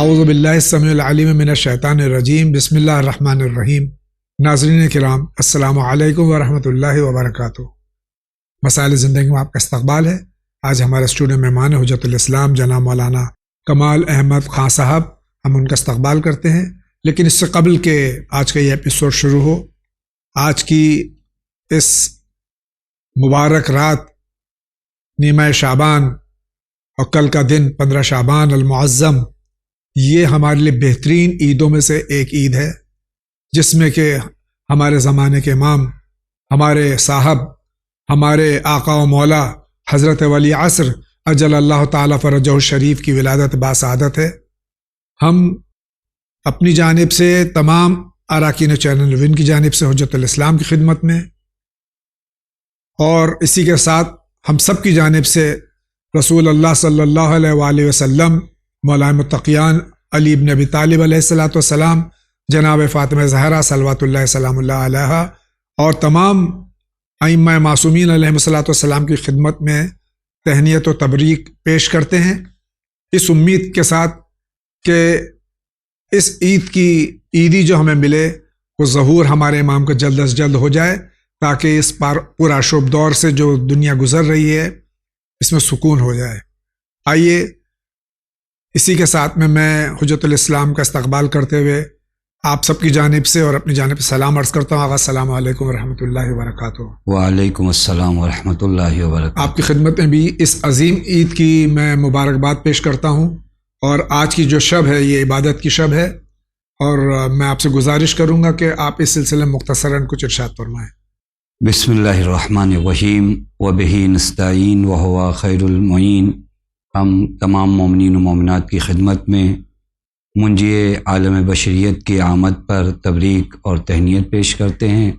اعوذ باللہ السمیع العلیم من الشیطان الرجیم، بسم اللہ الرحمن الرحیم۔ ناظرین کرام، السلام علیکم ورحمۃ اللہ وبرکاتہ۔ مسائل زندگی میں آپ کا استقبال ہے۔ آج ہمارے اسٹوڈیو مہمان حجت الاسلام جناب مولانا کمال احمد خان صاحب، ہم ان کا استقبال کرتے ہیں۔ لیکن اس سے قبل کہ آج کا یہ ایپیسوڈ شروع ہو، آج کی اس مبارک رات نیمہ شعبان اور کل کا دن 15 شعبان المعظم، یہ ہمارے لیے بہترین عیدوں میں سے ایک عید ہے، جس میں کہ ہمارے زمانے کے امام، ہمارے صاحب، ہمارے آقا و مولا حضرت ولی عصر اجل اللہ تعالیٰ فرجہ الشریف کی ولادت باسعادت ہے۔ ہم اپنی جانب سے، تمام اراکین چینل ون کی جانب سے حجت الاسلام کی خدمت میں، اور اسی کے ساتھ ہم سب کی جانب سے رسول اللہ صلی اللہ علیہ وآلہ وسلم، مولا متقیان علی بن ابی طالب علیہ الصلوۃ والسلام، جناب فاطمہ زہرا صلوات اللہ سلام اللہ علیہا، اور تمام ائمہ معصومین علیہ الصلوۃ والسلام کی خدمت میں تہنیت و تبریک پیش کرتے ہیں، اس امید کے ساتھ کہ اس عید کی عیدی جو ہمیں ملے وہ ظہور ہمارے امام کا جلد از جلد ہو جائے، تاکہ اس پورا شوب دور سے جو دنیا گزر رہی ہے اس میں سکون ہو جائے۔ آئیے اسی کے ساتھ میں حجت الاسلام کا استقبال کرتے ہوئے آپ سب کی جانب سے اور اپنی جانب سے سلام عرض کرتا ہوں۔ آغا السلام علیکم ورحمۃ اللہ وبرکاتہ۔ وعلیکم السلام ورحمۃ اللہ وبرکاتہ۔ آپ کی خدمت میں بھی اس عظیم عید کی میں مبارکباد پیش کرتا ہوں، اور آج کی جو شب ہے یہ عبادت کی شب ہے، اور میں آپ سے گزارش کروں گا کہ آپ اس سلسلے میں مختصراً کچھ ارشاد فرمائیں۔ بسم اللہ الرحمن الرحیم وبہ نستعین وہو خیر المعین۔ ہم تمام مومنین و مومنات کی خدمت میں منجی عالم بشریت کی آمد پر تبریک اور تہنیت پیش کرتے ہیں،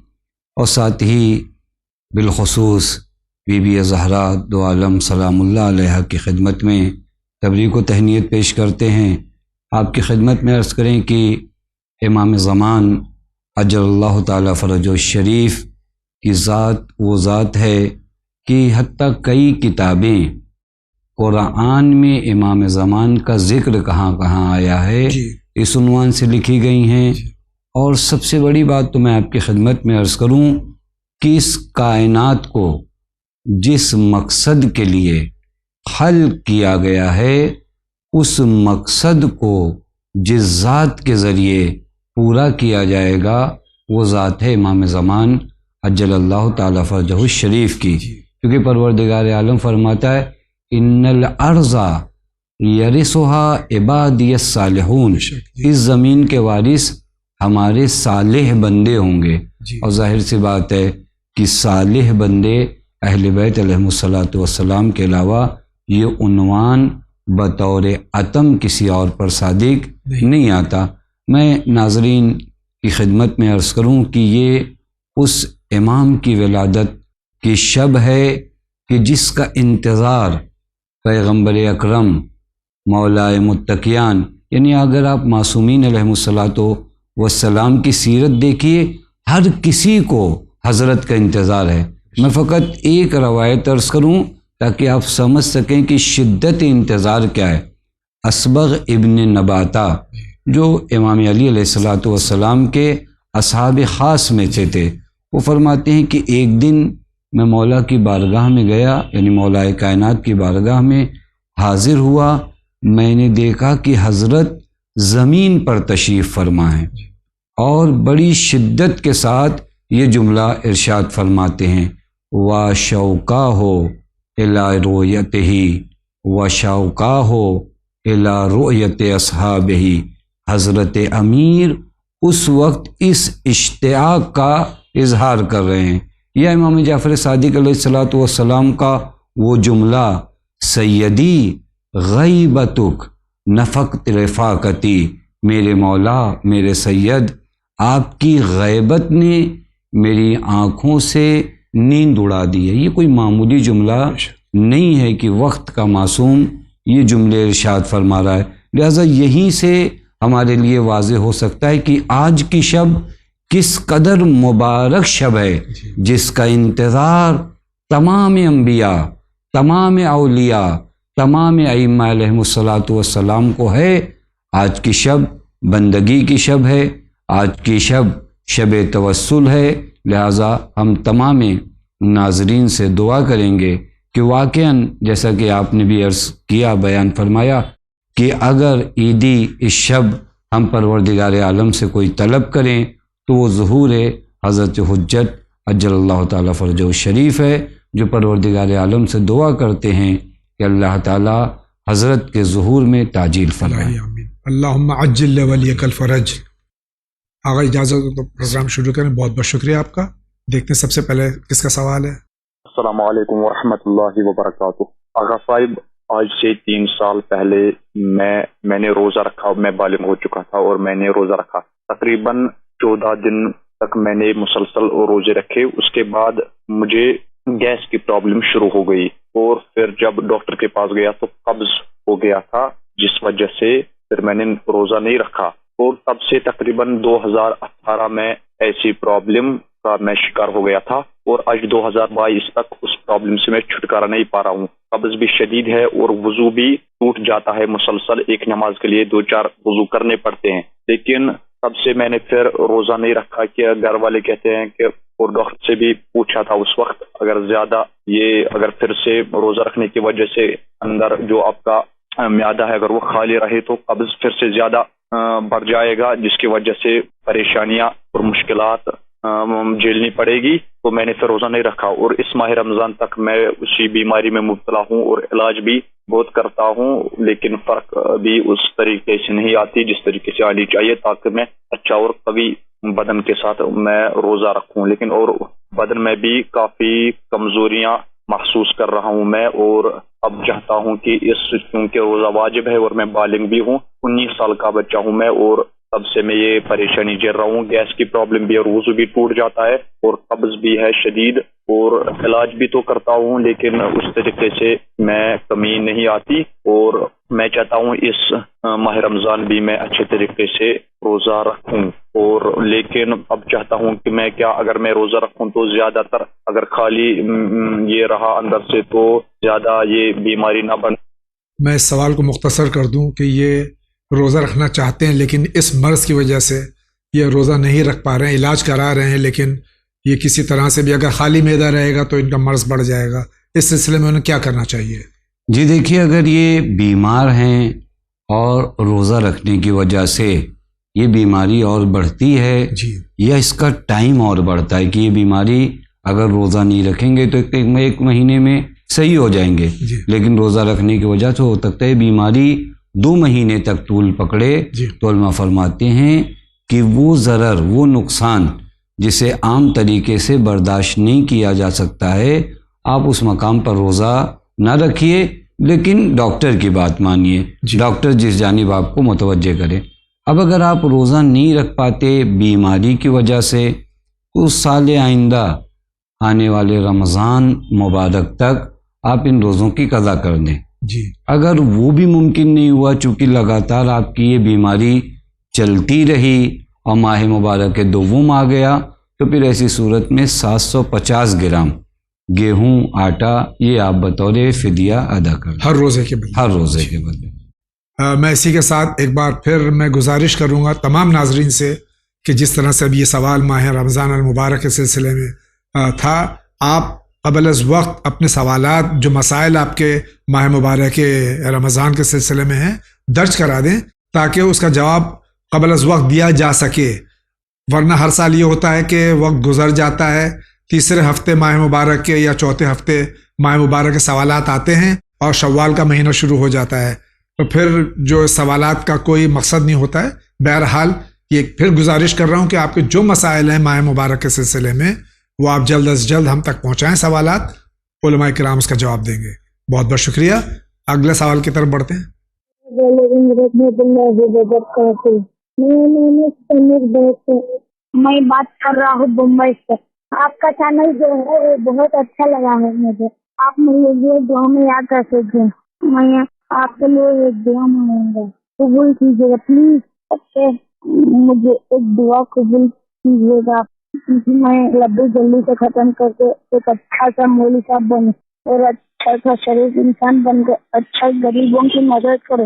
اور ساتھ ہی بالخصوص بی بی زہرا دو عالم سلام اللہ علیہ کی خدمت میں تبریک و تہنیت پیش کرتے ہیں۔ آپ کی خدمت میں عرض کریں کہ امام زمان اجل اللہ تعالیٰ فرجہ الشریف کی ذات وہ ذات ہے کہ حتیٰ کئی کتابیں قرآن میں امام زمان کا ذکر کہاں کہاں آیا ہے اس عنوان سے لکھی گئی ہیں۔ اور سب سے بڑی بات تو میں آپ کی خدمت میں عرض کروں کہ اس کائنات کو جس مقصد کے لیے خلق کیا گیا ہے، اس مقصد کو جس ذات کے ذریعے پورا کیا جائے گا وہ ذات ہے امام زمان اجل اللہ تعالیٰ فرجہ الشریف کی، کیونکہ پروردگار عالم فرماتا ہے ان الارض یرثها عبادی الصالحون، اس زمین کے وارث ہمارے صالح بندے ہوں گے۔ اور ظاہر سی بات ہے کہ صالح بندے اہل بیت علیہم الصلوۃ والسلام کے علاوہ یہ عنوان بطور عتم کسی اور پر صادق نہیں آتا۔ میں ناظرین کی خدمت میں عرض کروں کہ یہ اس امام کی ولادت کی شب ہے کہ جس کا انتظار پیغمبر اکرم مولا متقیان، یعنی اگر آپ معصومین علیہم الصلوۃ والسلام کی سیرت دیکھیے، ہر کسی کو حضرت کا انتظار ہے۔ میں فقط ایک روایت عرض کروں تاکہ آپ سمجھ سکیں کہ شدت انتظار کیا ہے۔ اسبغ ابن نباتہ جو امام علی علیہ الصلوۃ والسلام کے اصحاب خاص میں سے تھے، وہ فرماتے ہیں کہ ایک دن میں مولا کی بارگاہ میں گیا، یعنی مولا کائنات کی بارگاہ میں حاضر ہوا، میں نے دیکھا کہ حضرت زمین پر تشریف فرما ہے، اور بڑی شدت کے ساتھ یہ جملہ ارشاد فرماتے ہیں وَشَوْقَاهُ إِلَىٰ رُؤْيَتِهِ وَشَوْقَاهُ إِلَىٰ رُؤْيَتِ أَصْحَابِهِ۔ حضرت امیر اس وقت اس اشتیاق کا اظہار کر رہے ہیں، یا امام جعفر صادق علیہ الصلوۃ والسلام کا وہ جملہ سیدی غیبتک نفقت رفاقتی، میرے مولا میرے سید آپ کی غیبت نے میری آنکھوں سے نیند اڑا دی ہے۔ یہ کوئی معمولی جملہ نہیں ہے کہ وقت کا معصوم یہ جملے ارشاد فرما رہا ہے۔ لہٰذا یہیں سے ہمارے لیے واضح ہو سکتا ہے کہ آج کی شب کس قدر مبارک شب ہے، جس کا انتظار تمام انبیاء، تمام اولیاء، تمام ائمہ علیہم الصلوۃ والسلام کو ہے۔ آج کی شب بندگی کی شب ہے، آج کی شب شب توسل ہے، لہٰذا ہم تمام ناظرین سے دعا کریں گے کہ واقعاً جیسا کہ آپ نے بھی عرض کیا، بیان فرمایا کہ اگر عیدی اس شب ہم پروردگار عالم سے کوئی طلب کریں تو وہ ظہور حضرت حجت اجل اللہ تعالیٰ فرجہ الشریف ہے، جو پروردگار عالم سے دعا کرتے ہیں کہ اللہ تعالیٰ حضرت کے ظہور میں تعجیل فرمائے۔ آمین۔ اللہم عجل ولیک الفرج۔ آغا اجازت تو پروگرام شروع کریں، بہت بہت شکریہ آپ کا۔ دیکھتے ہیں سب سے پہلے کس کا سوال ہے۔ السلام علیکم ورحمۃ اللہ وبرکاتہ۔ آغا صاحب، آج سے 3 سال پہلے میں نے روزہ رکھا، میں بالغ ہو چکا تھا اور میں نے روزہ رکھا تقریباً 14 دن تک میں نے مسلسل روزے رکھے۔ اس کے بعد مجھے گیس کی پرابلم شروع ہو گئی اور پھر جب ڈاکٹر کے پاس گیا تو قبض ہو گیا تھا، جس وجہ سے پھر میں نے روزہ نہیں رکھا اور تب سے تقریباً 2018 میں ایسی پرابلم کا میں شکار ہو گیا تھا اور آج 2022 تک اس پرابلم سے میں چھٹکارا نہیں پا رہا ہوں۔ قبض بھی شدید ہے اور وضو بھی ٹوٹ جاتا ہے، مسلسل ایک نماز کے لیے 2-4 وضو کرنے پڑتے ہیں، لیکن تب سے میں نے پھر روزہ نہیں رکھا۔ کہ گھر والے کہتے ہیں کہ، اور ڈاکٹر سے بھی پوچھا تھا اس وقت، اگر پھر سے روزہ رکھنے کی وجہ سے اندر جو آپ کا معدہ ہے اگر وہ خالی رہے تو قبض پھر سے زیادہ بڑھ جائے گا، جس کی وجہ سے پریشانیاں اور مشکلات جھیلنی پڑے گی۔ تو میں نے پھر روزہ نہیں رکھا اور اس ماہ رمضان تک میں اسی بیماری میں مبتلا ہوں اور علاج بھی بہت کرتا ہوں، لیکن فرق بھی اس طریقے سے نہیں آتی جس طریقے سے آنی چاہیے، تاکہ میں اچھا اور قوی بدن کے ساتھ میں روزہ رکھوں۔ لیکن اور بدن میں بھی کافی کمزوریاں محسوس کر رہا ہوں میں، اور اب چاہتا ہوں کہ کیونکہ روزہ واجب ہے اور میں بالغ بھی ہوں، 19 سال کا بچہ ہوں میں، اور تب سے میں یہ پریشانی جھیل رہا ہوں، گیس کی پرابلم بھی اور وضو بھی ٹوٹ جاتا ہے اور قبض بھی ہے شدید، اور علاج بھی تو کرتا ہوں لیکن اس طریقے سے میں کمی نہیں آتی، اور میں چاہتا ہوں اس ماہ رمضان بھی میں اچھے طریقے سے روزہ رکھوں، اور لیکن اب چاہتا ہوں کہ میں اگر میں روزہ رکھوں تو زیادہ تر اگر خالی یہ رہا اندر سے تو زیادہ یہ بیماری نہ بن۔ میں اس سوال کو مختصر کر دوں کہ یہ روزہ رکھنا چاہتے ہیں لیکن اس مرض کی وجہ سے یہ روزہ نہیں رکھ پا رہے ہیں، علاج کرا رہے ہیں، لیکن یہ کسی طرح سے بھی اگر خالی معدہ رہے گا تو ان کا مرض بڑھ جائے گا، اس سلسلے میں انہیں کیا کرنا چاہیے؟ جی دیکھیے، اگر یہ بیمار ہیں اور روزہ رکھنے کی وجہ سے یہ بیماری اور بڑھتی ہے جی، یا اس کا ٹائم اور بڑھتا ہے کہ یہ بیماری اگر روزہ نہیں رکھیں گے تو ایک مہینے میں صحیح ہو جائیں گے، جی، لیکن روزہ رکھنے کی وجہ سے ہو سکتا ہے بیماری 2 مہینے تک طول پکڑے، جی، تو علماء فرماتے ہیں کہ وہ ضرر، وہ نقصان جسے عام طریقے سے برداشت نہیں کیا جا سکتا ہے، آپ اس مقام پر روزہ نہ رکھیے، لیکن ڈاکٹر کی بات مانیے، جی، ڈاکٹر جس جانب آپ کو متوجہ کرے۔ اب اگر آپ روزہ نہیں رکھ پاتے بیماری کی وجہ سے تو سال آئندہ آنے والے رمضان مبارک تک آپ ان روزوں کی قضا کر دیں۔ جی، اگر وہ بھی ممکن نہیں ہوا، چونکہ لگاتار آپ کی یہ بیماری چلتی رہی اور ماہ مبارک کے دوم آ گیا، تو پھر ایسی صورت میں 750 گرام گیہوں آٹا یہ آپ بطور فدیہ ادا کر دیں، ہر روزے کے بدلے، ہر روزے کے بدلے۔ میں اسی کے ساتھ ایک بار پھر میں گزارش کروں گا تمام ناظرین سے کہ جس طرح سے اب یہ سوال ماہ رمضان المبارک کے سلسلے میں تھا، آپ قبل از وقت اپنے سوالات، جو مسائل آپ کے ماہ مبارک رمضان کے سلسلے میں ہیں، درج کرا دیں تاکہ اس کا جواب قبل از وقت دیا جا سکے، ورنہ ہر سال یہ ہوتا ہے کہ وقت گزر جاتا ہے، تیسرے ہفتے ماہ مبارک کے یا چوتھے ہفتے ماہ مبارک کے سوالات آتے ہیں اور شوال کا مہینہ شروع ہو جاتا ہے، تو پھر جو سوالات کا کوئی مقصد نہیں ہوتا ہے۔ بہرحال یہ پھر گزارش کر رہا ہوں کہ آپ کے جو مسائل ہیں ماہ مبارک کے سلسلے میں وہ آپ جلد از جلد ہم تک پہنچائیں سوالات، علماء کرام اس کا جواب دیں گے۔ بہت بہت شکریہ۔ اگلے سوال کی طرف بڑھتے ہیں۔ میں بات کر رہا ہوں بمبئی سے۔ آپ کا چینل جو ہے وہ بہت اچھا لگا ہے مجھے، آپ مجھے یہ دعا میں یاد رکھ سکتے، میں آپ کے لیے ایک دعا مانگوں گا، قبول کیجیے گا پلیز، مجھے ایک دعا قبول کیجیے گا، میں لبی جلدی سے ختم کر کے ایک اچھا سا مولوی صاحب بنوں اور اچھا سا شریف انسان بن کے اچھا غریبوں کی مدد کرے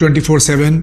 24/7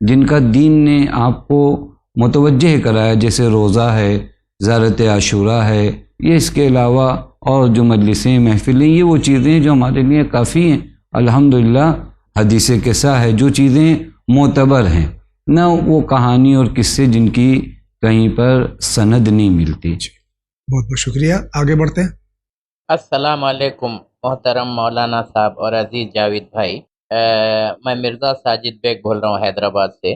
جن کا دین نے آپ کو متوجہ کرایا، جیسے روزہ ہے، زیارت عاشوراء ہے، یہ اس کے علاوہ اور جو مجلسیں محفلیں، یہ وہ چیزیں جو ہمارے لیے کافی ہیں الحمدللہ۔ حدیث قصہ ہے، جو چیزیں معتبر ہیں، نہ وہ کہانی اور قصے جن کی کہیں پر سند نہیں ملتی۔ بہت بہت شکریہ، آگے بڑھتے ہیں۔ السلام علیکم محترم مولانا صاحب اور عزیز جاوید بھائی، میں مرزا ساجد بیگ بول رہا ہوں حیدرآباد سے۔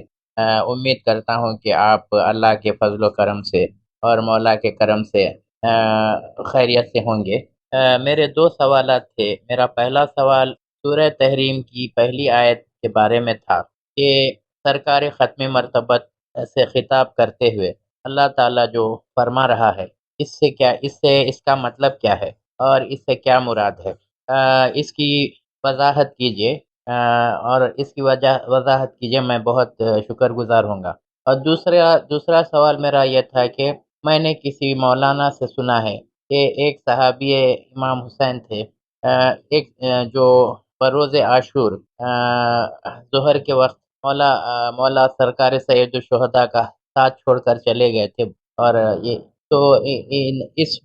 امید کرتا ہوں کہ آپ اللہ کے فضل و کرم سے اور مولا کے کرم سے خیریت سے ہوں گے۔ میرے دو سوالات تھے۔ میرا پہلا سوال سورہ تحریم کی پہلی آیت کے بارے میں تھا کہ سرکار ختم مرتبت سے خطاب کرتے ہوئے اللہ تعالیٰ جو فرما رہا ہے، اس کا مطلب کیا ہے اور اس سے کیا مراد ہے؟ اس کی وضاحت کیجیے اور اس کی وضاحت کیجیے، میں بہت شکر گزار ہوں گا۔ اور دوسرا سوال میرا یہ تھا کہ میں نے کسی مولانا سے سنا ہے کہ ایک صحابی امام حسین تھے، ایک جو بروز عاشور ظہر کے وقت مولا سرکار سید الشہداء کا ساتھ چھوڑ کر چلے گئے تھے، اور یہ تو اس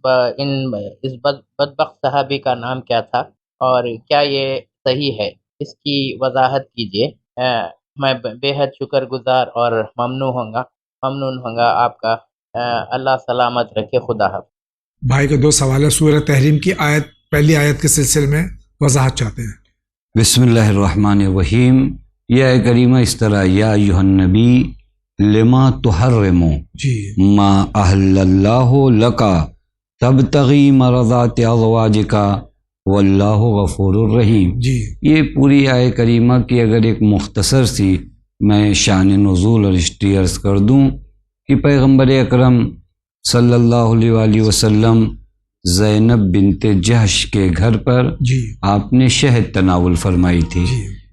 بدبخت صحابی کا نام کیا تھا اور کیا یہ صحیح ہے؟ اس کی وضاحت کیجیے، میں بے حد شکر گزار اور ممنون ہوں گا آپ کا۔ اللہ سلامت رکھے، خدا حافظ۔ بھائی کے دو سوال ہے، سورہ تحریم کی پہلی آیت کے سلسلے میں وضاحت چاہتے ہیں۔ بسم اللہ الرحمن الرحیم۔ یہ آیت کریمہ اس طرح، یا ایھا النبی لما تحرم ما احل اللہ لک تبتغی مرضات ازواجک واللہ غفور الرحیم۔ یہ پوری آیت کریمہ کی اگر ایک مختصر سی میں شان نزول اور ہسٹری عرض کر دوں کہ پیغمبر اکرم صلی اللہ علیہ وآلہ وسلم زینب بنت جحش کے گھر پر آپ نے شہد تناول فرمائی تھی،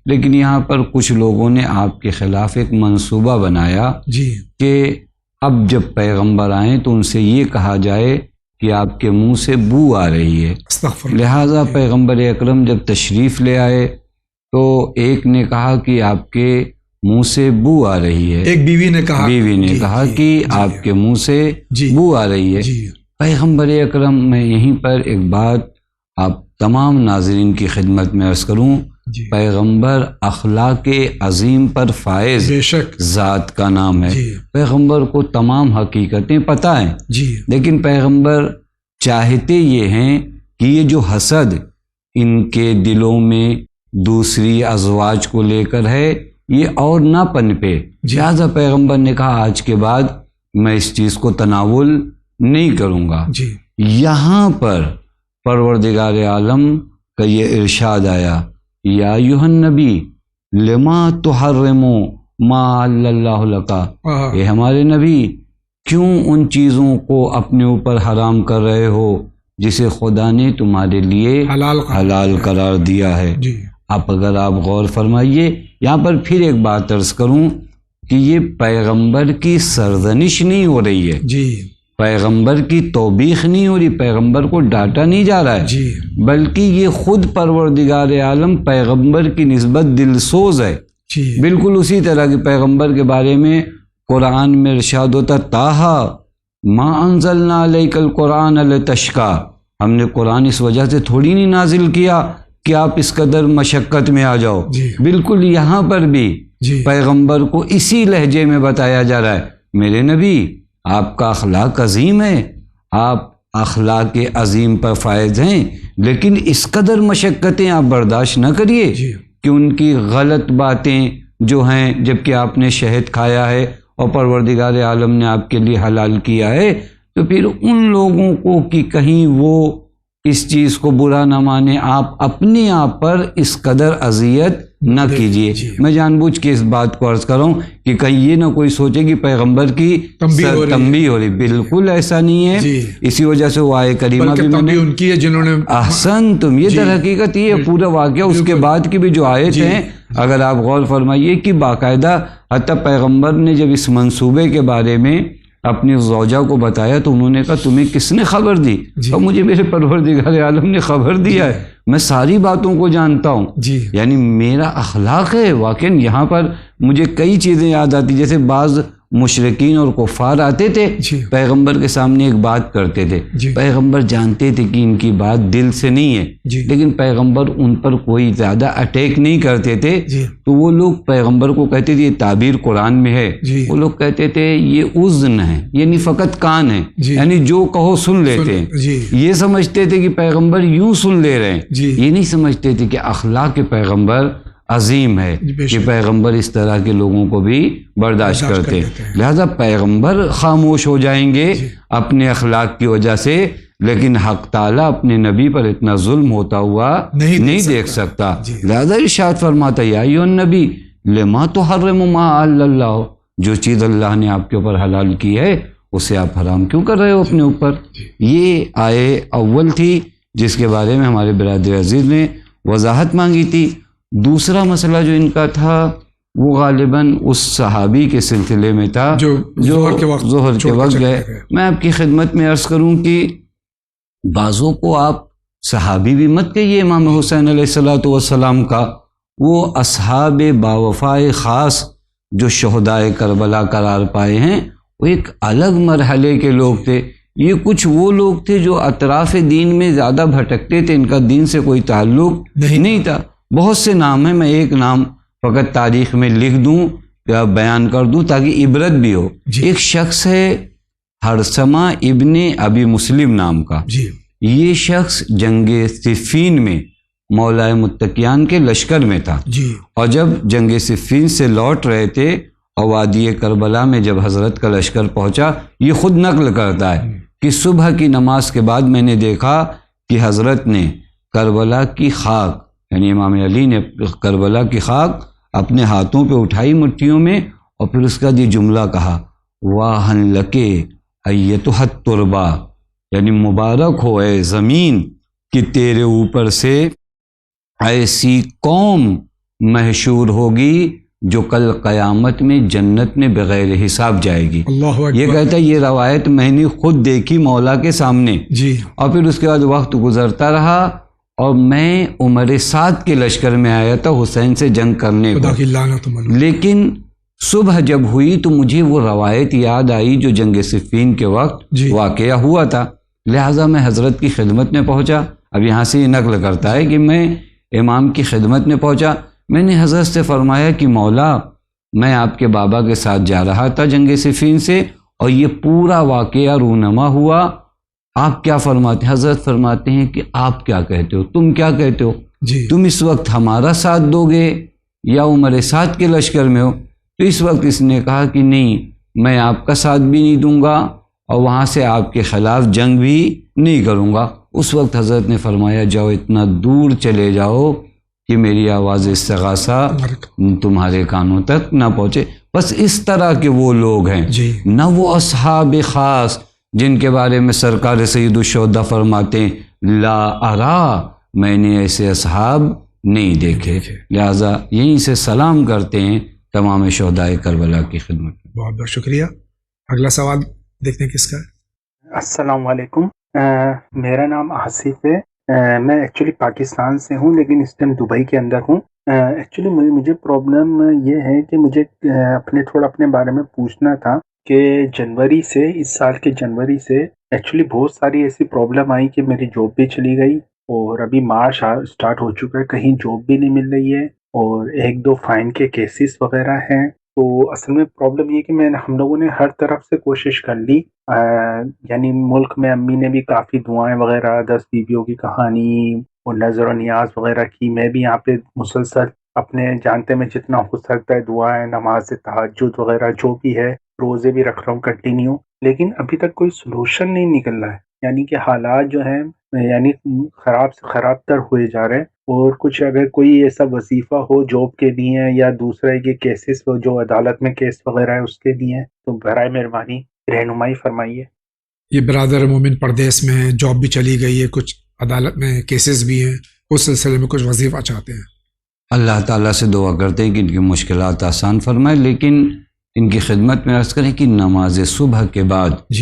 لیکن یہاں پر کچھ لوگوں نے آپ کے خلاف ایک منصوبہ بنایا کہ اب جب پیغمبر آئیں تو ان سے یہ کہا جائے کہ آپ کے منہ سے بو آ رہی ہے۔ لہٰذا پیغمبر اکرم جب تشریف لے آئے تو ایک نے کہا کہ آپ کے منہ سے بو آ رہی ہے، ایک بیوی نے کہا کہ آپ کے منہ سے بو آ رہی ہے۔ پیغمبر اکرم، میں یہیں پر ایک بات آپ تمام ناظرین کی خدمت میں عرض کروں، پیغمبر اخلاق عظیم پر فائز ذات کا نام ہے۔ پیغمبر کو تمام حقیقتیں پتہ ہیں، لیکن پیغمبر چاہتے یہ ہیں کہ یہ جو حسد ان کے دلوں میں دوسری ازواج کو لے کر ہے یہ اور نہ پنپے، لہٰذا پیغمبر نے کہا آج کے بعد میں اس چیز کو تناول نہیں کروں گا۔ یہاں پر پروردگار عالم کا یہ ارشاد آیا، یا ایھا النبی لما تحرم ما احل اللہ لک، اے ہمارے نبی کیوں ان چیزوں کو اپنے اوپر حرام کر رہے ہو جسے خدا نے تمہارے لیے حلال قرار دیا ہے۔ اگر آپ غور فرمائیے، یہاں پر پھر ایک بات عرض کروں کہ یہ پیغمبر کی سرزنش نہیں ہو رہی ہے، پیغمبر کی توبیخ نہیں ہو رہی، پیغمبر کو ڈانٹا نہیں جا رہا ہے، بلکہ یہ خود پروردگار عالم پیغمبر کی نسبت دلسوز ہے۔ بالکل اسی طرح کے پیغمبر کے بارے میں قرآن میں ارشاد ہوتا، تاہا ما انزلنا علیک القرآن لتشقی، ہم نے قرآن اس وجہ سے تھوڑی نہیں نازل کیا کہ آپ اس قدر مشقت میں آ جاؤ۔ بالکل یہاں پر بھی پیغمبر کو اسی لہجے میں بتایا جا رہا ہے، میرے نبی آپ کا اخلاق عظیم ہے، آپ اخلاق عظیم پر فائز ہیں، لیکن اس قدر مشقتیں آپ برداشت نہ کریے کہ ان کی غلط باتیں جو ہیں، جبکہ آپ نے شہد کھایا ہے اور پروردگار عالم نے آپ کے لیے حلال کیا ہے، تو پھر ان لوگوں کو کہ کہیں وہ اس چیز کو برا نہ مانے، آپ اپنے آپ پر اس قدر اذیت نہ کیجیے۔ میں جان بوجھ کے اس بات کو عرض کر رہا ہوں کہ کہیں یہ نہ کوئی سوچے کہ پیغمبر کی تنبیہ ہو رہی، بالکل ایسا نہیں ہے۔ اسی وجہ سے وہ آیت کریمہ بھی میں نے ان کی ہے جنہوں نے احسن تم، یہ در حقیقت یہ پورا واقعہ اس کے بعد کی بھی جو آیت ہیں اگر آپ غور فرمائیے کہ باقاعدہ حتیٰ پیغمبر نے جب اس منصوبے کے بارے میں اپنی زوجہ کو بتایا تو انہوں نے کہا تمہیں کس نے خبر دی؟ اور مجھے میرے پروردگار عالم نے خبر دیا ہے۔ میں ساری باتوں کو جانتا ہوں. جی یعنی میرا اخلاق ہے. واقعی یہاں پر مجھے کئی چیزیں یاد آتی، جیسے بعض مشرکین اور کفار آتے تھے جی پیغمبر کے سامنے ایک بات کرتے تھے. جی پیغمبر جانتے تھے کہ ان کی بات دل سے نہیں ہے، جی لیکن پیغمبر ان پر کوئی زیادہ اٹیک نہیں کرتے تھے. جی تو وہ لوگ پیغمبر کو کہتے تھے، یہ تعبیر قرآن میں ہے، جی وہ لوگ کہتے تھے یہ اذن ہے، یعنی فقط کان ہے، جی یعنی جو کہو سن لیتے ہیں. جی یہ سمجھتے تھے کہ پیغمبر یوں سن لے رہے ہیں. جی یہ نہیں سمجھتے تھے کہ اخلاق پیغمبر عظیم ہے، جی بے کہ شک. پیغمبر اس طرح کے لوگوں کو بھی برداشت برداشت کرتے. کر لیتے ہیں. لہذا پیغمبر خاموش ہو جائیں گے جی. اپنے اخلاق کی وجہ سے، لیکن حق تعالیٰ اپنے نبی پر اتنا ظلم ہوتا ہوا نہیں دیکھ سکتا. جی. لہذا ارشاد فرماتا یا ایھا النبی لما تحرم ما احل اللہ، جو چیز اللہ نے آپ کے اوپر حلال کی ہے اسے آپ حرام کیوں کر رہے ہو اپنے اوپر. یہ آئے اول تھی جس کے بارے میں ہمارے برادر عزیز نے وضاحت مانگی تھی. دوسرا مسئلہ جو ان کا تھا وہ غالباً اس صحابی کے سلسلے میں تھا جو ظہر کے وقت گئے. میں آپ کی خدمت میں عرض کروں کہ بعضوں کو آپ صحابی بھی مت کہیے امام حسین علیہ الصلوۃ والسلام کا، وہ اصحاب باوفائے خاص جو شہدائے کربلا قرار پائے ہیں وہ ایک الگ مرحلے کے لوگ تھے. یہ کچھ وہ لوگ تھے جو اطراف دین میں زیادہ بھٹکتے تھے، ان کا دین سے کوئی تعلق نہیں تھا. بہت سے نام ہیں، میں ایک نام فقط تاریخ میں لکھ دوں یا بیان کر دوں تاکہ عبرت بھی ہو. ایک شخص ہے ہرثمہ ابن ابی مسلم نام کا. جی یہ شخص جنگ صفین میں مولا متقیان کے لشکر میں تھا. جی اور جب جنگ صفین سے لوٹ رہے تھے اور وادی کربلا میں جب حضرت کا لشکر پہنچا، یہ خود نقل کرتا ہے کہ صبح کی نماز کے بعد میں نے دیکھا کہ حضرت نے کربلا کی خاک، یعنی امام علی نے کربلا کی خاک اپنے ہاتھوں پہ اٹھائی مٹھیوں میں، اور پھر اس کا یہ جملہ کہا واہن لکے ایتھا التربہ، یعنی مبارک ہو اے زمین کہ تیرے اوپر سے ایسی قوم محشور ہوگی جو کل قیامت میں جنت میں بغیر حساب جائے گی. اللہ اکبر. یہ کہتا ہے یہ روایت میں نے خود دیکھی مولا کے سامنے. جی اور پھر اس کے بعد وقت گزرتا رہا اور میں عمر سعد کے لشکر میں آیا تھا حسین سے جنگ کرنے کو. خدا کی لعنت عمر. لیکن صبح جب ہوئی تو مجھے وہ روایت یاد آئی جو جنگ صفین کے وقت واقعہ ہوا تھا. لہٰذا میں حضرت کی خدمت میں پہنچا. اب یہاں سے یہ نقل کرتا ہے کہ میں امام کی خدمت میں پہنچا. میں نے حضرت سے فرمایا کہ مولا میں آپ کے بابا کے ساتھ جا رہا تھا جنگ صفین سے اور یہ پورا واقعہ رونما ہوا، آپ کیا فرماتے ہیں؟ حضرت فرماتے ہیں کہ آپ کیا کہتے ہو، تم کیا کہتے ہو؟ تم اس وقت ہمارا ساتھ دو گے یا عمر سعد کے لشکر میں ہو؟ تو اس وقت اس نے کہا کہ نہیں، میں آپ کا ساتھ بھی نہیں دوں گا اور وہاں سے آپ کے خلاف جنگ بھی نہیں کروں گا. اس وقت حضرت نے فرمایا جاؤ اتنا دور چلے جاؤ کہ میری آواز استغاثہ تمہارے کانوں تک نہ پہنچے. بس اس طرح کے وہ لوگ ہیں، نہ وہ اصحاب خاص جن کے بارے میں سرکار سید الشہداء فرماتے ہیں لا ارا، میں نے ایسے اصحاب نہیں دیکھے. لہٰذا یہیں سے سلام کرتے ہیں تمام شہداء کربلا کی خدمت. بہت بہت شکریہ. اگلا سوال دیکھتے ہیں کس کا ہے. السلام علیکم، میرا نام آصف ہے. میں ایکچولی پاکستان سے ہوں لیکن اس ٹائم دبئی کے اندر ہوں. ایکچولی مجھے پرابلم یہ ہے کہ مجھے اپنے بارے میں پوچھنا تھا کہ جنوری سے، اس سال کے جنوری سے ایکچولی بہت ساری ایسی پرابلم آئی کہ میری جاب بھی چلی گئی اور ابھی مارچ سٹارٹ ہو چکا ہے، کہیں جاب بھی نہیں مل رہی ہے اور 1-2 فائن کے کیسز وغیرہ ہیں. تو اصل میں پرابلم یہ کہ ہم لوگوں نے ہر طرف سے کوشش کر لی، یعنی ملک میں امی نے بھی کافی دعائیں وغیرہ 10 بیویوں کی کہانی اور نظر و نیاز وغیرہ کی. میں بھی یہاں پہ مسلسل اپنے جانتے میں جتنا ہو سکتا ہے دعائیں، نماز تہجد وغیرہ جو بھی ہے، روزے بھی رکھ رہا ہوں کنٹینیو، لیکن ابھی تک کوئی سلوشن نہیں نکل رہا ہے. یعنی کہ حالات جو ہیں یعنی خراب سے خراب تر ہوئے جا رہے ہیں. اور کچھ اگر کوئی ایسا وظیفہ ہو جاب کے لیے یا دوسرا یہ کیسز ہو جو عدالت میں کیس وغیرہ ہے اس کے لیے، تو برائے مہربانی رہنمائی فرمائیے. یہ برادر مومن پردیس میں جاب بھی چلی گئی ہے، کچھ عدالت میں کیسز بھی ہیں، اس سلسلے میں کچھ وظیفہ چاہتے ہیں. اللہ تعالیٰ سے دعا کرتے ہیں کہ ان کی مشکلات آسان فرمائے، لیکن ان کی خدمت میں عرض کریں کہ نماز صبح کے بعد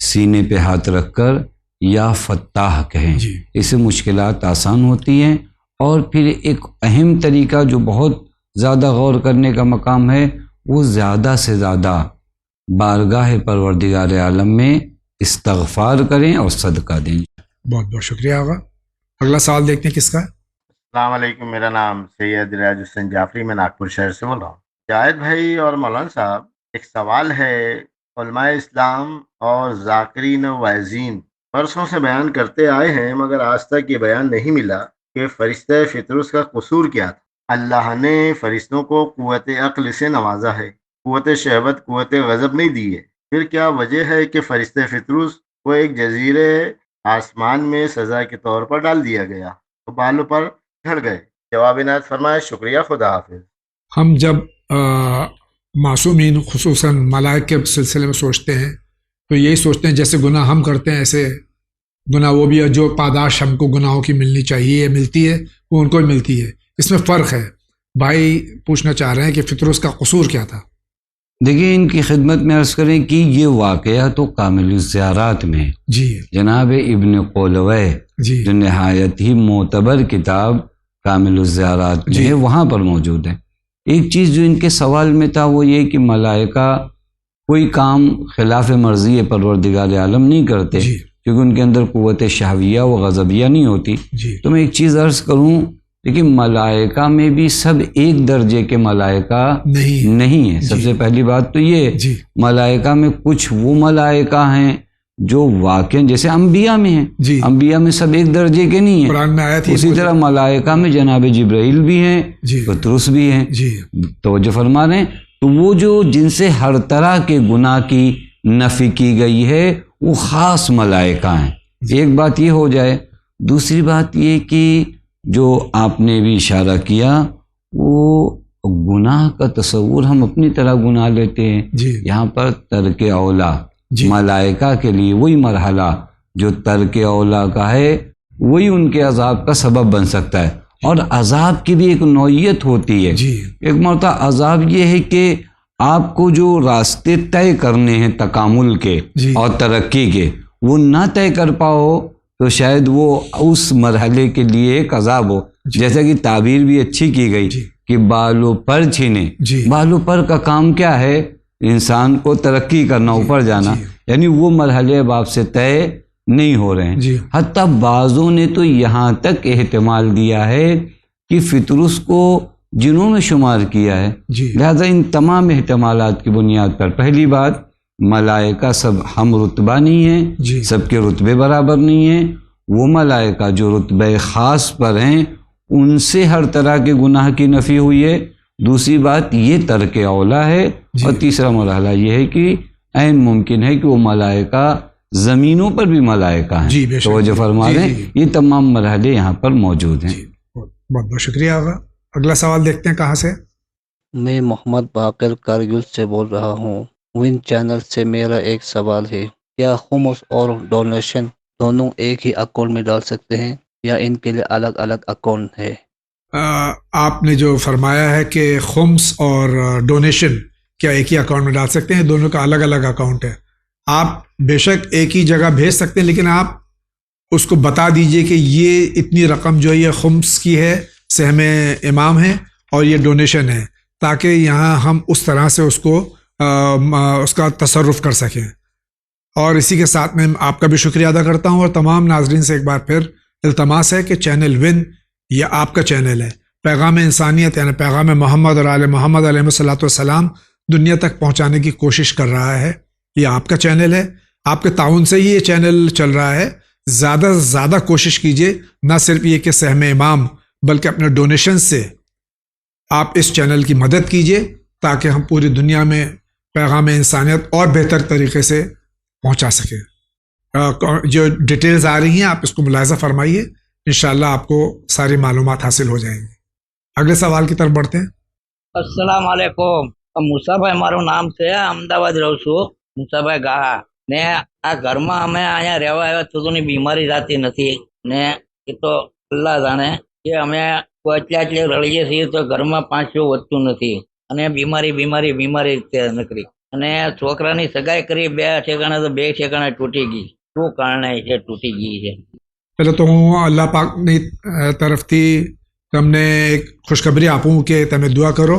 سینے پہ ہاتھ رکھ کر یا فتاح کہیں، جی اس سے مشکلات آسان ہوتی ہیں. اور پھر ایک اہم طریقہ جو بہت زیادہ غور کرنے کا مقام ہے، وہ زیادہ سے زیادہ بارگاہ پروردگار عالم میں استغفار کریں اور صدقہ دیں. بہت بہت شکریہ آغا. اگلا سوال دیکھتے ہیں کس کا ہے. السلام علیکم، میرا نام سید ریاض حسین جعفری، میں ناگپور شہر سے بول رہا ہوں. جاوید بھائی اور مولانا صاحب، ایک سوال ہے. علماء اسلام اور ذاکرین و واعظین برسوں سے بیان کرتے آئے ہیں، مگر آج تک یہ بیان نہیں ملا کہ فرشتہ فطرس کا قصور کیا تھا. اللہ نے فرشتوں کو قوت عقل سے نوازا ہے، قوت شہوت، قوت غضب نہیں دی ہے. پھر کیا وجہ ہے کہ فرشتہ فطرس کو ایک جزیرے آسمان میں سزا کے طور پر ڈال دیا گیا، تو بالوں پر چڑھ گئے؟ جواب عنایت فرمائے. شکریہ، خدا حافظ. ہم جب معصومین خصوصاً ملائک کے سلسلے میں سوچتے ہیں تو یہی سوچتے ہیں جیسے گناہ ہم کرتے ہیں ایسے گناہ وہ بھی ہے، جو پاداش ہم کو گناہوں کی ملنی چاہیے ملتی ہے وہ ان کو ملتی ہے. اس میں فرق ہے. بھائی پوچھنا چاہ رہے ہیں کہ فطرس کا قصور کیا تھا. دیکھیں، ان کی خدمت میں عرض کریں کہ یہ واقعہ تو کامل الزیارات میں ہے. جی جناب ابن قولوہ جی جو نہایت ہی معتبر کتاب کامل الزیارات میں جی ہے، وہاں پر موجود ہے. ایک چیز جو ان کے سوال میں تھا وہ یہ کہ ملائکہ کوئی کام خلاف مرضی پروردگار عالم نہیں کرتے، جی کیونکہ ان کے اندر قوت شہویہ و غضبیہ نہیں ہوتی. جی تو میں ایک چیز عرض کروں، لیکن ملائکہ میں بھی سب ایک درجے کے ملائکہ نہیں ہیں. سب سے پہلی بات تو یہ، جی ملائکہ میں کچھ وہ ملائکہ ہیں جو واقع جیسے انبیاء میں ہیں، جی انبیاء میں سب ایک درجے کے نہیں ہیں. قرآن میں آیا تھی. اسی طرح ملائکہ میں جناب جبرائیل بھی ہیں، جی پطرس بھی ہیں. جی توجہ فرما رہے ہیں. تو وہ جو جن سے ہر طرح کے گناہ کی نفی کی گئی ہے وہ خاص ملائکہ ہیں. ایک بات یہ ہو جائے. دوسری بات یہ کہ جو آپ نے بھی اشارہ کیا، وہ گناہ کا تصور ہم اپنی طرح گناہ لیتے ہیں. جی یہاں پر ترک اولا، جی ملائکہ کے لیے وہی مرحلہ جو ترک اولا کا ہے وہی ان کے عذاب کا سبب بن سکتا ہے. اور عذاب کی بھی ایک نوعیت ہوتی ہے. جی ایک مرتبہ عذاب یہ ہے کہ آپ کو جو راستے طے کرنے ہیں تکامل کے جی اور ترقی کے، وہ نہ طے کر پاؤ تو شاید وہ اس مرحلے کے لیے ایک عذاب ہو. جیسا کہ تعبیر بھی اچھی کی گئی جی کہ بالو پر چھینے. جی بالو پر کا کام کیا ہے؟ انسان کو ترقی کرنا، اوپر جانا. جی یعنی وہ مرحلے اب آپ سے طے نہیں ہو رہے ہیں. جی حتیٰ بعضوں نے تو یہاں تک احتمال دیا ہے کہ فطرس کو جنوں میں شمار کیا ہے. جی لہذا ان تمام احتمالات کی بنیاد پر پہلی بات، ملائکہ سب ہم رتبہ نہیں ہیں، جی سب کے رتبے برابر نہیں ہیں. وہ ملائکہ جو رتبہ خاص پر ہیں ان سے ہر طرح کے گناہ کی نفی ہوئی ہے. دوسری بات یہ ترک اولا ہے. اور تیسرا مرحلہ یہ ہے کہ عین ممکن ہے کہ وہ ملائکہ زمینوں پر بھی ملائکہ ہیں. جی بے شک. توجہ فرما رہے ہیں. یہ تمام مرحلے یہاں پر موجود ہیں. بہت بہت شکریہ آغا. اگلا سوال دیکھتے ہیں کہاں سے. میں محمد باقر کارگل سے بول رہا ہوں. ون چینل سے میرا ایک سوال ہے، کیا خمس اور ڈونیشن دونوں ایک ہی اکاؤنٹ میں ڈال سکتے ہیں یا ان کے لیے الگ الگ اکاؤنٹ ہے؟ آپ نے جو فرمایا ہے کہ خمس اور ڈونیشن کیا ایک ہی اکاؤنٹ میں ڈال سکتے ہیں؟ دونوں کا الگ الگ اکاؤنٹ ہے. آپ بے شک ایک ہی جگہ بھیج سکتے ہیں، لیکن آپ اس کو بتا دیجئے کہ یہ اتنی رقم جو ہے یہ خمس کی ہے، سہم امام ہے، اور یہ ڈونیشن ہے، تاکہ یہاں ہم اس طرح سے اس کا تصرف کر سکیں. اور اسی کے ساتھ میں آپ کا بھی شکریہ ادا کرتا ہوں، اور تمام ناظرین سے ایک بار پھر التماس ہے کہ چینل ون یہ آپ کا چینل ہے. پیغام انسانیت یعنی پیغام محمد اور آل محمد علیہ الصلوۃ والسلام دنیا تک پہنچانے کی کوشش کر رہا ہے. یہ آپ کا چینل ہے، آپ کے تعاون سے ہی یہ چینل چل رہا ہے. زیادہ سے زیادہ کوشش کیجئے، نہ صرف یہ کہ سہم امام بلکہ اپنے ڈونیشن سے آپ اس چینل کی مدد کیجئے، تاکہ ہم پوری دنیا میں پیغام انسانیت اور بہتر طریقے سے پہنچا سکیں. جو ڈیٹیلز آ رہی ہیں آپ اس کو ملاحظہ فرمائیے، انشاءاللہ آپ کو ساری معلومات حاصل ہو جائیں گی. اگلے سوال کی طرف بڑھتے ہیں. السلام علیکم. મુસાભાઈ મારું નામ છે, અમદાવાદ રહું છું. મુસાભાઈ ગાહા ને આ ઘરમાં અમે અહીંયા રહેવા આવ્યા છોકરીની બીમારી જાતી નથી ને એ તો અલ્લાહ જાણે કે અમે આટલે રળીએ છીએ તો ઘરમાં પાંચસો વધતું નથી અને બીમારી બીમારી બીમારી નકરી અને છોકરાની સગાઈ કરી બે ઠેકાણે તો બે ઠેકાણે તૂટી ગઈ. શું કારણે એ તૂટી ગઈ છે? પહેલાં તો હું અલ્લાહ પાકની તરફથી તમને એક ખુશખબરી આપું કે તમે દુઆ કરો,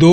2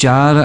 4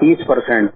30%,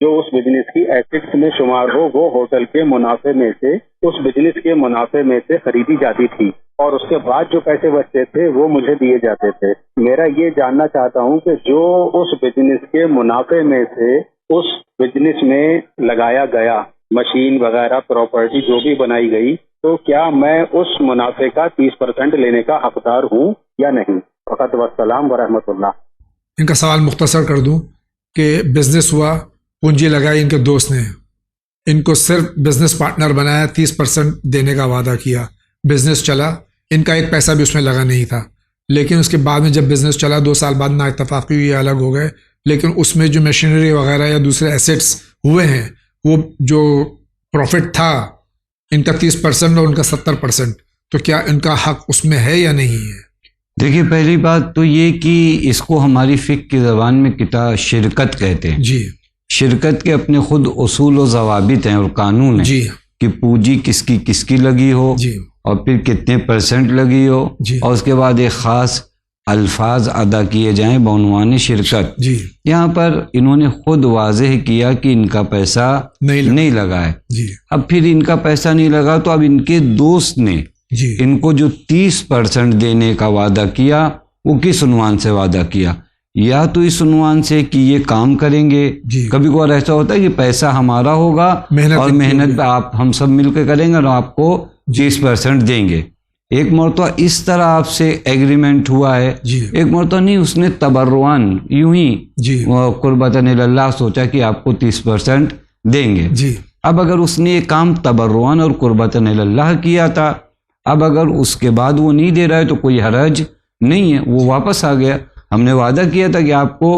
جو اس بزنس کی ایسٹس میں شمار ہو وہ ہوٹل کے منافع میں سے، اس بزنس کے منافع میں سے خریدی جاتی تھی، اور اس کے بعد جو پیسے بچتے تھے وہ مجھے دیے جاتے تھے۔ میرا یہ جاننا چاہتا ہوں کہ جو اس بزنس کے منافع میں سے اس بزنس میں لگایا گیا، مشین وغیرہ پراپرٹی جو بھی بنائی گئی، تو کیا میں اس منافع کا 30% لینے کا حقدار ہوں یا نہیں؟ فقط والسلام ورحمۃ اللہ۔ ان کا سوال مختصر کر دوں کہ بزنس ہوا، پونجی لگائی ان کے دوست نے، ان کو صرف بزنس پارٹنر بنایا، 30% دینے کا وعدہ کیا، بزنس چلا، ان کا ایک پیسہ بھی اس میں لگا نہیں تھا، لیکن اس کے بعد میں جب بزنس چلا 2 سال بعد نا اتفاقی ہوئی، الگ ہو گئے، لیکن اس میں جو مشینری وغیرہ یا دوسرے ایسیٹس ہوئے ہیں وہ جو پروفٹ تھا ان کا 30% اور ان کا 70%، تو کیا ان کا حق اس میں ہے یا نہیں ہے؟ دیکھیے، پہلی بات تو یہ کہ اس کو ہماری فقہ کی زبان میں شرکت کہتے ہیں۔ جی، شرکت کے اپنے خود اصول و ضوابط ہیں اور قانون ہیں، جی، کہ پونجی کس کی لگی ہو، جی، اور پھر کتنے % لگی ہو، جی، اور اس کے بعد ایک خاص الفاظ ادا کیے جائیں بعنوان شرکت۔ جی، یہاں پر انہوں نے خود واضح کیا کہ ان کا پیسہ نہیں لگا ہے۔ جی، اب پھر ان کا پیسہ نہیں لگا تو اب ان کے دوست نے جی، ان کو جو 30% دینے کا وعدہ کیا وہ کس عنوان سے وعدہ کیا؟ یا تو اس عنوان سے کہ یہ کام کریں گے، جی، کبھی کبھار ایسا ہوتا ہے کہ پیسہ ہمارا ہوگا اور محنت آپ ہم سب مل کے کریں گے اور آپ کو 30% دیں گے۔ ایک مرتبہ اس طرح آپ سے ایگریمنٹ ہوا ہے، ایک مرتبہ نہیں، اس نے تبرعاً یوں ہی قربتاً اللہ سوچا کہ آپ کو 30% دیں گے۔ اب اگر اس نے یہ کام تبرعاً اور قربتاً اللہ کیا تھا، اب اگر اس کے بعد وہ نہیں دے رہا ہے تو کوئی حرج نہیں ہے، وہ واپس آ گیا۔ ہم نے وعدہ کیا تھا کہ آپ کو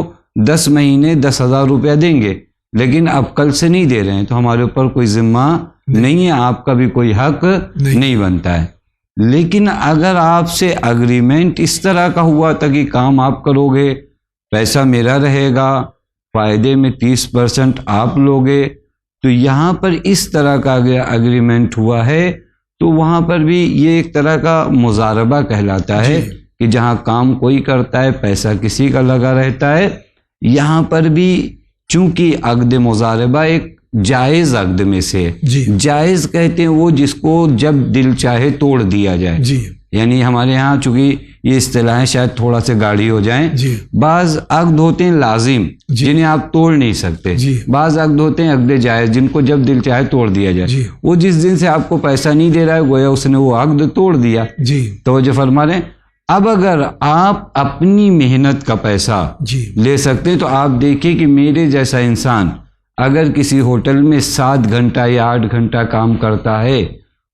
10 مہینے 10,000 روپیہ دیں گے، لیکن اب کل سے نہیں دے رہے ہیں تو ہمارے اوپر کوئی ذمہ نہیں ہے، آپ کا بھی کوئی حق نہیں بنتا ہے۔ لیکن اگر آپ سے اگریمنٹ اس طرح کا ہوا تھا کہ کام آپ کرو گے، پیسہ میرا رہے گا، فائدے میں 30% آپ لوگے، تو یہاں پر اس طرح کا اگر اگریمنٹ ہوا ہے تو وہاں پر بھی یہ ایک طرح کا مضاربہ کہلاتا ہے، کہ جہاں کام کوئی کرتا ہے پیسہ کسی کا لگا رہتا ہے۔ یہاں پر بھی چونکہ عقد مضاربہ ایک جائز عقد میں سے، جائز کہتے ہیں وہ جس کو جب دل چاہے توڑ دیا جائے، یعنی ہمارے ہاں چونکہ یہ اصطلاحیں شاید تھوڑا سے گاڑی ہو جائیں، بعض عقد ہوتے ہیں لازم جنہیں آپ توڑ نہیں سکتے، بعض عقد ہوتے ہیں عقد جائز جن کو جب دل چاہے توڑ دیا جائے۔ وہ جس دن سے آپ کو پیسہ نہیں دے رہا ہے گویا اس نے وہ عقد توڑ دیا۔ توجہ فرما رہے ہیں؟ اب اگر آپ اپنی محنت کا پیسہ لے سکتے ہیں تو آپ دیکھیں کہ میرے جیسا انسان اگر کسی ہوٹل میں 7 گھنٹہ یا 8 گھنٹہ کام کرتا ہے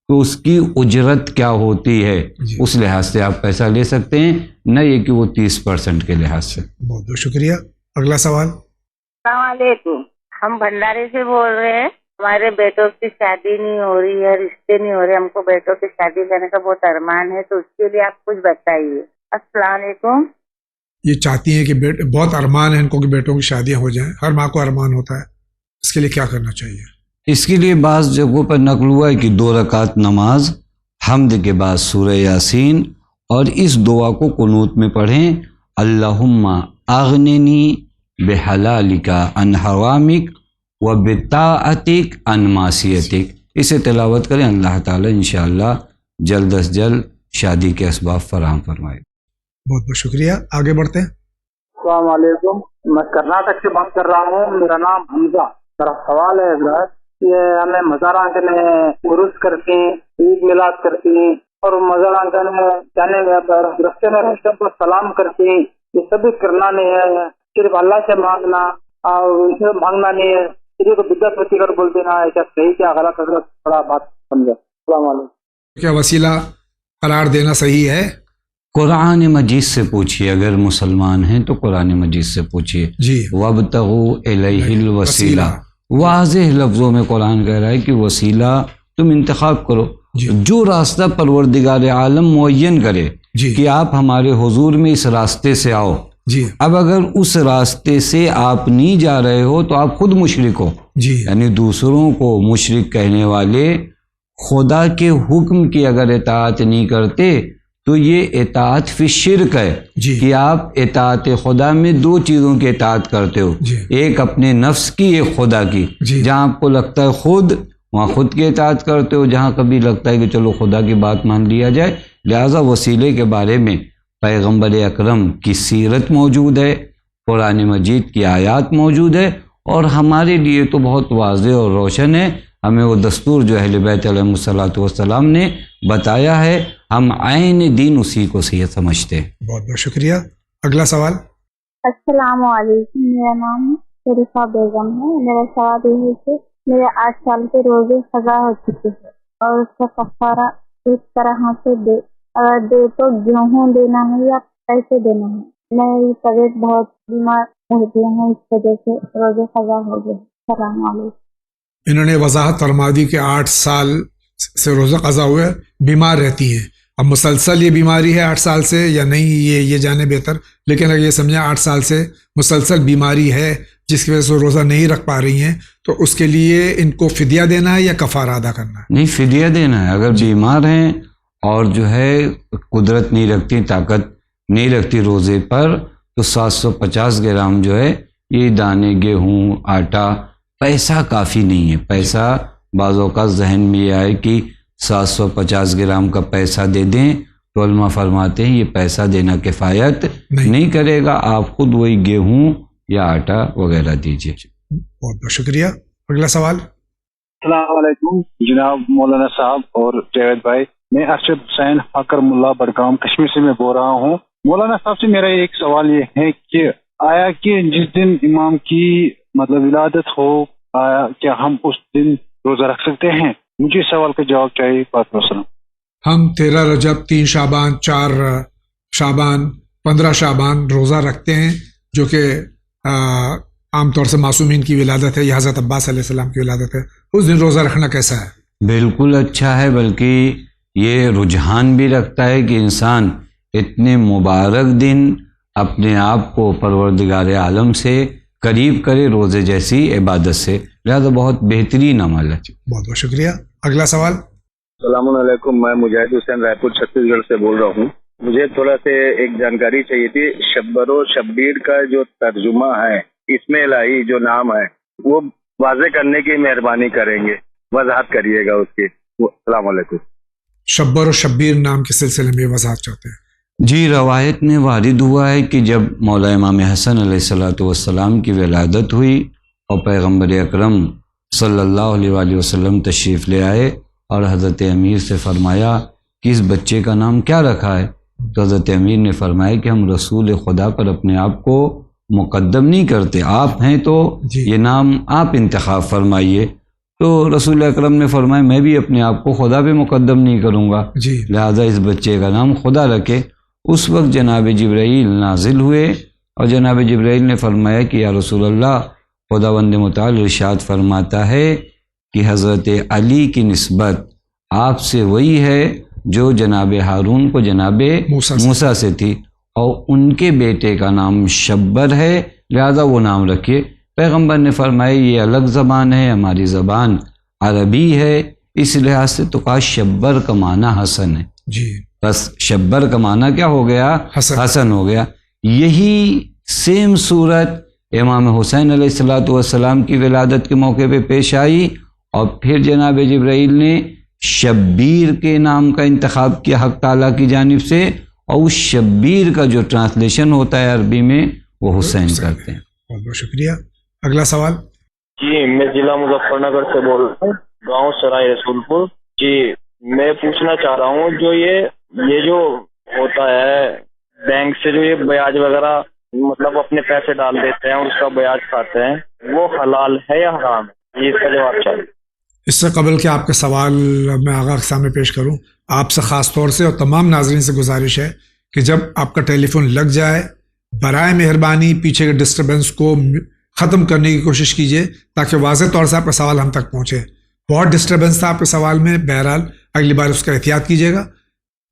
تو اس کی اجرت کیا ہوتی ہے، اس لحاظ سے آپ پیسہ لے سکتے ہیں، نہ یہ کہ وہ 30% کے لحاظ سے۔ بہت بہت شکریہ۔ اگلا سوال۔ السلام علیکم، ہم بھنڈارے سے بول رہے ہیں، ہمارے بیٹوں کی شادی نہیں ہو رہی ہے، رشتے نہیں ہو رہے، ہم کو بیٹوں کی شادی کرنے کا بہت ارمان ہے، تو اس کے لیے آپ کچھ بتائیے۔ السلام علیکم۔ یہ چاہتی ہیں کہ بہت ارمان ہے ان کو کہ بیٹوں کی شادیاں ہو جائیں، ہر ماں کو ارمان ہوتا ہے، اس کے لیے کیا کرنا چاہیے؟ اس کے لیے بعض جگہوں پر نقل ہوا ہے کہ 2 رکعت نماز حمد کے بعد سورہ یاسین اور اس دعا کو قنوت میں پڑھیں، اللہم اغننی بحلالک عن حرامک وبطاعتک عن معصیتک، اسے تلاوت کریں، اللہ تعالی انشاءاللہ جلد از جلد شادی کے اسباب فراہم فرمائے۔ بہت بہت شکریہ۔ آگے بڑھتے ہیں۔ السلام علیکم، میں کرناٹک سے بات کر رہا ہوں، میرا نام حمزہ۔ میرا سوال ہے حضرت، یہ ہمیں مزارات میں عرس کرتے ہیں، عید میلاد کرتے ہیں، اور مزارات میں جانے رستے میں پر سلام کرتے ہیں، یہ سبھی کرنا نہیں ہے، صرف اللہ سے مانگنا اور ان سے مانگنا نہیں ہے، کسی کو بدعت وسیع کر بول دینا ہے، کیا صحیح کیا غلط؟ حضرت تھوڑا بات سمجھے۔ السلام علیکم۔ کیا وسیلہ قرار دینا صحیح ہے؟ قرآن مجید سے پوچھیے، اگر مسلمان ہیں تو قرآن مجید سے پوچھیے۔ وَابْتَغُوا إِلَيْهِ الْوَسِيلَةَ، واضح لفظوں میں قرآن کہہ رہا ہے کہ وسیلہ تم انتخاب کرو، جو راستہ پروردگار عالم معین کرے کہ آپ ہمارے حضور میں اس راستے سے آؤ۔ اب اگر اس راستے سے آپ نہیں جا رہے ہو تو آپ خود مشرک ہو، یعنی دوسروں کو مشرک کہنے والے خدا کے حکم کی اگر اطاعت نہیں کرتے تو یہ اطاعت فی شرک ہے کہ آپ اطاعت خدا میں دو چیزوں کی اطاعت کرتے ہو، ایک اپنے نفس کی، ایک خدا کی. جہاں آپ کو لگتا ہے خود، وہاں خود کی اطاعت کرتے ہو، جہاں کبھی لگتا ہے کہ چلو خدا کی بات مان لیا جائے. لہٰذا وسیلے کے بارے میں پیغمبر اکرم کی سیرت موجود ہے، قرآن مجید کی آیات موجود ہے، اور ہمارے لیے تو بہت واضح اور روشن ہے. ہمیں وہ دستور جو اہل بیت علیہ الصلوۃ والسلام نے بتایا ہے، ہم عین دین اسی کو صحیح سمجھتے ہیں. بہت بہت شکریہ. اگلا سوال. السلام علیکم، میرا نام شریفہ بیگم ہے. میرا سوال یہ ہے کہ میرے 8 سال کے روزے قضا ہو چکے ہیں اور اس کا کفارہ کس طرح سے دے، اگر دے تو گیہوں دینا ہے یا پیسے دینا ہے؟ میری طبیعت بہت بیمار رہتی ہے، اس وجہ سے روزے قضا ہو گئے. السلام علیکم. انہوں نے وضاحت فرما دی کہ 8 سال سے روزہ قضا ہوئے، بیمار رہتی ہیں. اب مسلسل یہ بیماری ہے 8 سال سے یا نہیں، یہ جانے بہتر. لیکن اگر یہ سمجھیں 8 سال سے مسلسل بیماری ہے جس کی وجہ سے روزہ نہیں رکھ پا رہی ہیں، تو اس کے لیے ان کو فدیہ دینا ہے یا کفارہ ادا کرنا ہے؟ نہیں، فدیہ دینا ہے. اگر بیمار ہیں اور جو ہے قدرت نہیں رکھتی، طاقت نہیں رکھتی روزے پر، تو 750 گرام جو ہے یہ دانے گیہوں آٹا، پیسہ کافی نہیں ہے. پیسہ بعض اوقات ذہن میں یہ آئے کہ 750 گرام کا پیسہ دے دیں، تو علماء فرماتے ہیں یہ پیسہ دینا کفایت نہیں کرے گا، آپ خود وہی گیہوں یا آٹا وغیرہ دیجیے. بہت بہت شکریہ. اگلا سوال. السلام علیکم جناب مولانا صاحب اور جاوید بھائی، میں ارشد حسین حکرم اللہ بڈگام کشمیر سے میں بول رہا ہوں. مولانا صاحب سے میرا ایک سوال یہ ہے کہ آیا کہ جس دن امام کی مطلب ولادت ہو، آیا کیا ہم اس دن روزہ رکھ سکتے ہیں؟ مجھے اس سوال کا جواب چاہیے. بات وسلم. ہم 13 رجب، 3 شعبان، 4 شعبان، 15 شعبان روزہ رکھتے ہیں، جو کہ عام طور سے معصومین کی ولادت ہے یا حضرت عباس علیہ السلام کی ولادت ہے. اس دن روزہ رکھنا کیسا ہے؟ بالکل اچھا ہے، بلکہ یہ رجحان بھی رکھتا ہے کہ انسان اتنے مبارک دن اپنے آپ کو پروردگار عالم سے قریب کرے روزے جیسی عبادت سے. لہذا بہت بہترین عمل ہے. بہت بہت شکریہ. اگلا سوال. السلام علیکم، میں مجاہد حسین رائے پور چھتیس گڑھ سے بول رہا ہوں. مجھے تھوڑا سے ایک جانکاری چاہیے تھی. شبر و شبیر کا جو ترجمہ ہے، اس میں الہی جو نام ہے وہ واضح کرنے کی مہربانی کریں گے، وضاحت کریے گا اس کی. السلام علیکم. شبر و شبیر نام کے سلسلے میں وضاحت چاہتے ہیں. جی، روایت میں وارد ہوا ہے کہ جب مولا امام حسن علیہ الصلوۃ والسلام کی ولادت ہوئی اور پیغمبر اکرم صلی اللہ علیہ وآلہ وسلم تشریف لے آئے اور حضرت امیر سے فرمایا کہ اس بچے کا نام کیا رکھا ہے، تو حضرت امیر نے فرمایا کہ ہم رسول خدا پر اپنے آپ کو مقدم نہیں کرتے، آپ ہیں تو یہ نام آپ انتخاب فرمائیے. تو رسول اکرم نے فرمایا میں بھی اپنے آپ کو خدا پہ مقدم نہیں کروں گا، لہذا اس بچے کا نام خدا رکھے. اس وقت جناب جبرائیل نازل ہوئے اور جناب جبرائیل نے فرمایا کہ یا رسول اللہ، خداوند متعال ارشاد فرماتا ہے کہ حضرت علی کی نسبت آپ سے وہی ہے جو جناب ہارون کو جناب موسیٰ سے تھی، اور ان کے بیٹے کا نام شبر ہے، لہذا وہ نام رکھیے. پیغمبر نے فرمایا یہ الگ زبان ہے، ہماری زبان عربی ہے، اس لحاظ سے تو کہا شبر کا معنی حسن ہے. بس شبر کا معنی کیا ہو گیا؟ حسن ہو گیا. یہی سیم صورت امام حسین علیہ الصلوۃ والسلام کی ولادت کے موقع پہ پیش آئی، اور پھر جناب جبرائیل نے شبیر کے نام کا انتخاب کیا حق تعالیٰ کی جانب سے، اور اس شبیر کا جو ٹرانسلیشن ہوتا ہے عربی میں وہ حسین کرتے ہیں. بہت بہت شکریہ. اگلا سوال. جی، میں ضلع مظفر نگر سے بول رہا ہوں، گاؤں سرائے رسول پور. جی، میں پوچھنا چاہ رہا ہوں جو یہ جو ہوتا ہے بینک سے جو یہ بیاج وغیرہ مطلب اپنے پیسے ڈال دیتے ہیں اور اس کا بیاج کھاتے ہیں، وہ حلال ہے یا حرام ہے؟ یہ اس کا جواب چاہیے. اس سے قبل کہ آپ کا سوال میں آغا کے سامنے پیش کروں، آپ سے خاص طور سے اور تمام ناظرین سے گزارش ہے کہ جب آپ کا ٹیلی فون لگ جائے برائے مہربانی پیچھے کے ڈسٹربنس کو ختم کرنے کی کوشش کیجیے تاکہ واضح طور سے آپ کا سوال ہم تک پہنچے. بہت ڈسٹربنس تھا آپ کے سوال میں، بہرحال اگلی بار اس کا احتیاط کیجیے گا.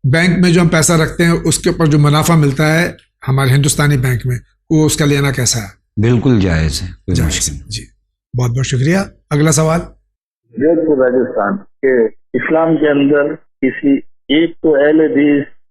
بینک میں جو ہم پیسہ رکھتے ہیں اس کے اوپر جو منافع ملتا ہے ہمارے ہندوستانی بینک میں، وہ اس کا لینا کیسا ہے؟ بالکل جائز ہے. جی، بہت بہت شکریہ. اگلا سوال. راجستھان کے اسلام کے اندر کسی ایک تو اہل حدیث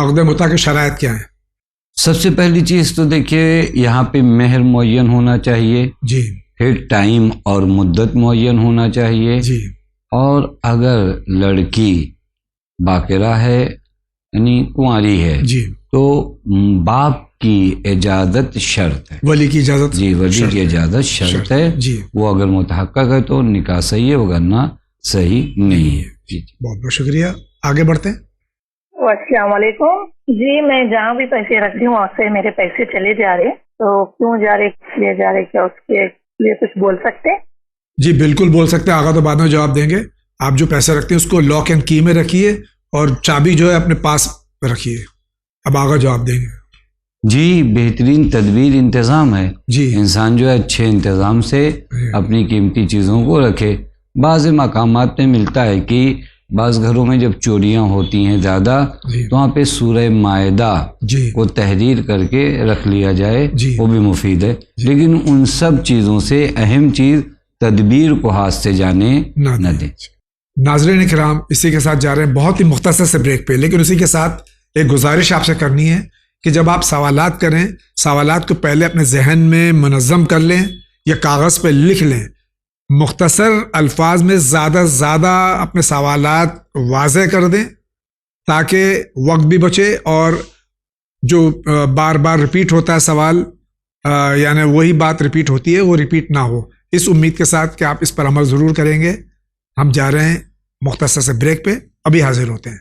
عقد متع کی شرائط کیا ہیں؟ سب سے پہلی چیز تو دیکھیے یہاں پہ مہر معین ہونا چاہیے جی، پھر ٹائم اور مدت معین ہونا چاہیے جی، اور اگر لڑکی باقرہ ہے یعنی کنواری ہے جی، تو باپ کی اجازت شرط ہے، ولی کی اجازت، جی ولی کی اجازت شرط ہے، جی، وہ اگر متحقق ہے تو نکاح صحیح ہے، وگرنہ صحیح نہیں ہے۔ جی بہت بہت شکریہ، آگے بڑھتے ہیں۔ السلام علیکم جی، میں جہاں بھی پیسے رکھتی ہوں وہاں سے میرے پیسے چلے جا رہے، تو کیوں جا رہے، کس لیے جا رہے، کیا اس کے لیے کچھ بول سکتے ہیں؟ جی بالکل بول سکتے ہیں، آگا تو بعد میں جواب دیں گے۔ آپ جو پیسے رکھتے ہیں اس کو لاک اینڈ کی میں رکھیے اور چابی جو ہے اپنے پاس رکھیے۔ اب آگا جواب دیں گے۔ جی بہترین تدبیر انتظام ہے، جی انسان جو ہے اچھے انتظام سے اپنی قیمتی چیزوں کو رکھے۔ بعض مقامات پہ ملتا ہے کہ بعض گھروں میں جب چوریاں ہوتی ہیں زیادہ تو وہاں پہ سورہ مائدہ کو تحریر کر کے رکھ لیا جائے، وہ بھی مفید ہے، لیکن ان سب چیزوں سے اہم چیز تدبیر کو ہاتھ سے جانے نہ دیں۔ ناظرین کرام، اسی کے ساتھ جا رہے ہیں بہت ہی مختصر سے بریک پہ، لیکن اسی کے ساتھ ایک گزارش آپ سے کرنی ہے کہ جب آپ سوالات کریں، سوالات کو پہلے اپنے ذہن میں منظم کر لیں یا کاغذ پہ لکھ لیں، مختصر الفاظ میں زیادہ سے زیادہ اپنے سوالات واضح کر دیں تاکہ وقت بھی بچے اور جو بار بار ریپیٹ ہوتا ہے سوال، یعنی وہی بات ریپیٹ ہوتی ہے وہ ریپیٹ نہ ہو۔ اس امید کے ساتھ کہ آپ اس پر عمل ضرور کریں گے، ہم جا رہے ہیں مختصر سے بریک پہ، ابھی حاضر ہوتے ہیں۔